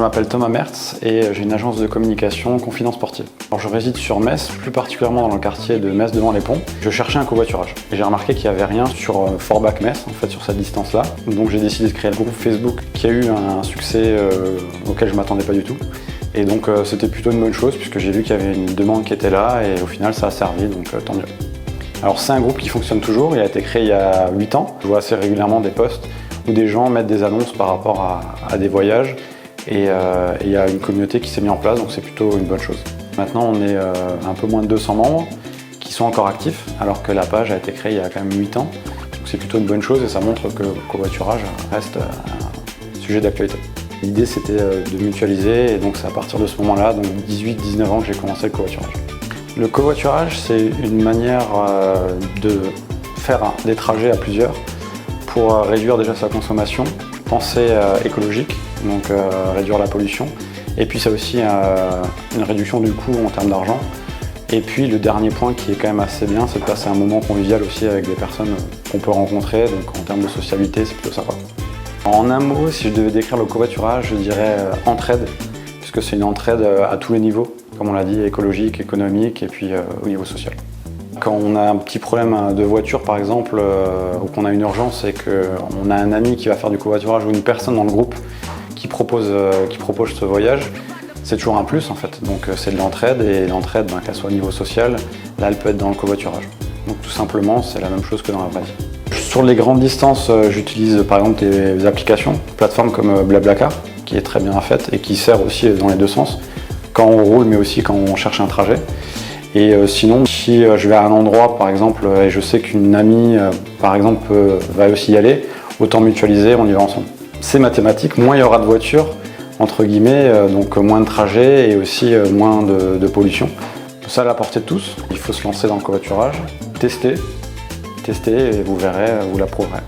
m'appelle Thomas Mertz et j'ai une agence de communication Confident Sportive. Alors, je réside sur Metz, plus particulièrement dans le quartier de Metz devant les ponts. Je cherchais un covoiturage et j'ai remarqué qu'il n'y avait rien sur Forbach-Metz, en fait, sur cette distance-là. Donc j'ai décidé de créer le groupe Facebook qui a eu un succès auquel je ne m'attendais pas du tout. Et donc c'était plutôt une bonne chose puisque j'ai vu qu'il y avait une demande qui était là et au final ça a servi, donc tant mieux. Alors c'est un groupe qui fonctionne toujours, il a été créé il y a 8 ans. Je vois assez régulièrement des posts où des gens mettent des annonces par rapport à des voyages et il y a une communauté qui s'est mise en place, donc c'est plutôt une bonne chose. Maintenant on est un peu moins de 200 membres qui sont encore actifs alors que la page a été créée il y a quand même 8 ans. Donc c'est plutôt une bonne chose et ça montre que le covoiturage reste un sujet d'actualité. L'idée c'était de mutualiser et donc c'est à partir de ce moment-là, donc 18-19 ans, que j'ai commencé le covoiturage. Le covoiturage, c'est une manière de faire des trajets à plusieurs pour réduire déjà sa consommation, penser écologique, donc réduire la pollution. Et puis c'est aussi une réduction du coût en termes d'argent. Et puis le dernier point qui est quand même assez bien, c'est de passer un moment convivial aussi avec des personnes qu'on peut rencontrer, donc en termes de sociabilité, c'est plutôt sympa. En un mot, si je devais décrire le covoiturage, je dirais entraide, puisque c'est une entraide à tous les niveaux, comme on l'a dit, écologique, économique et puis au niveau social. Quand on a un petit problème de voiture par exemple, ou qu'on a une urgence et qu'on a un ami qui va faire du covoiturage ou une personne dans le groupe qui propose ce voyage, c'est toujours un plus en fait. Donc c'est de l'entraide et l'entraide, qu'elle soit au niveau social, là elle peut être dans le covoiturage. Donc tout simplement, c'est la même chose que dans la vraie vie. Sur les grandes distances, j'utilise par exemple des applications, plateformes comme Blablacar, qui est très bien faite et qui sert aussi dans les deux sens, quand on roule mais aussi quand on cherche un trajet. Et sinon, si je vais à un endroit par exemple et je sais qu'une amie par exemple va aussi y aller, autant mutualiser, on y va ensemble. C'est mathématique, moins il y aura de voitures, entre guillemets, donc moins de trajets et aussi moins de pollution. Ça à la portée de tous, il faut se lancer dans le covoiturage, tester et vous verrez, vous l'approuverez.